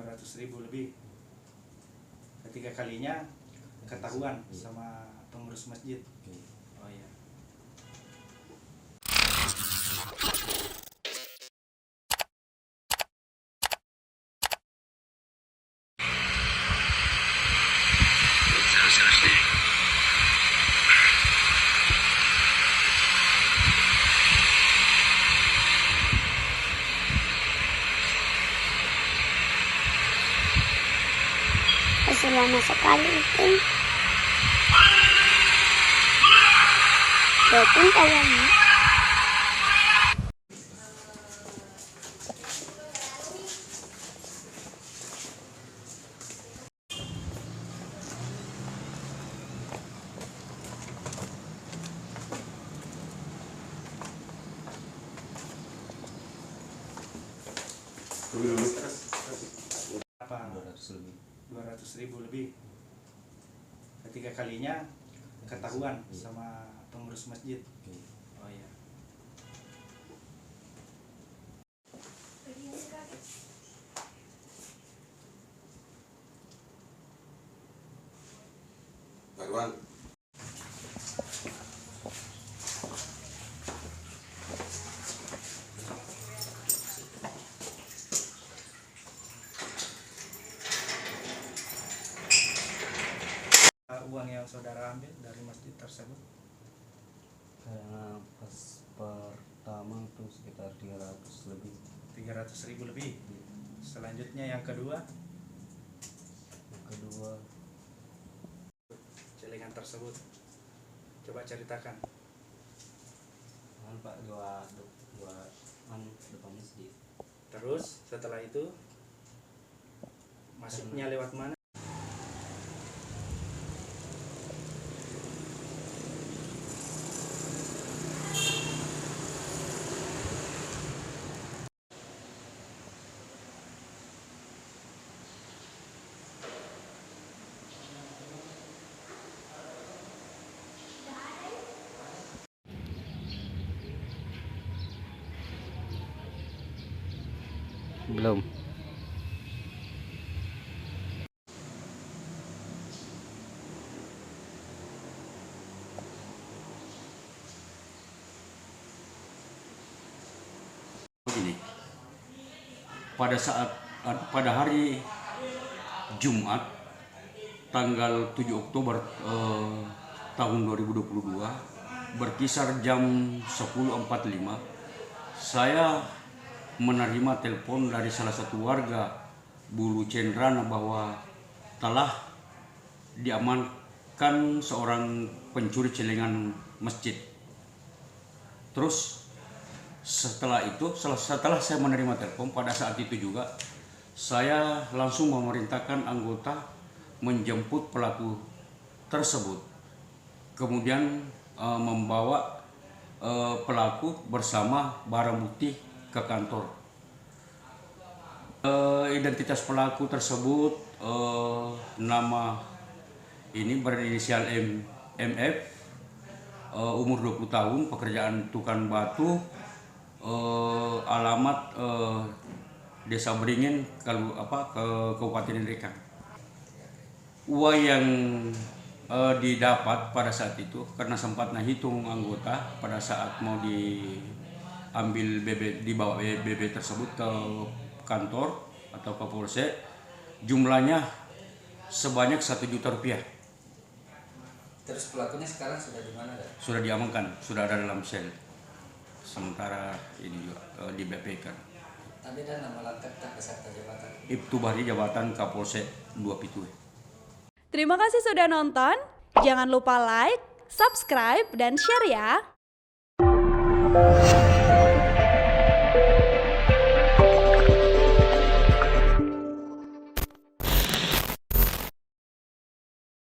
200.000 lebih. Ketiga kalinya ketahuan sama pengurus masjid. Oh iya. Lama sekali itu. Walaupun kawannya Apa? 200.000 lebih. Ketiga kalinya ketahuan sama pengurus masjid. Oh iya. Baruan. Uang yang saudara ambil dari masjid tersebut? Karena pas pertama tuh sekitar 300 lebih. 300.000 lebih. Selanjutnya yang kedua? Yang kedua Celengan tersebut coba ceritakan. Pak dua depan masjid. Terus setelah itu masuknya lewat mana? Belum. Begini, pada hari Jumat tanggal 7 Oktober tahun 2022 berkisar jam 10.45 saya menerima telepon dari salah satu warga Bulu Cendrana bahwa telah diamankan seorang pencuri celengan masjid. Terus setelah saya menerima telepon, pada saat itu juga saya langsung memerintahkan anggota menjemput pelaku tersebut, kemudian membawa pelaku bersama barang bukti ke kantor. Identitas pelaku tersebut nama ini berinisial MF, umur 20 tahun, pekerjaan tukang batu, alamat Desa Beringin, Kabupaten Nrekang. Uang yang didapat pada saat itu, karena sempat hitung anggota pada saat mau dibawa BB tersebut ke kantor atau ke polsek, jumlahnya sebanyak 1 juta rupiah. Terus pelakunya sekarang sudah di mana? Sudah diamankan, sudah ada dalam sel. Sementara ini juga di BP kan. Tapi ada nama lengkap beserta jabatan. Ibtu Bahri Jabatan Kapolsek 2 Pitue. Terima kasih sudah nonton. Jangan lupa like, subscribe, dan share ya.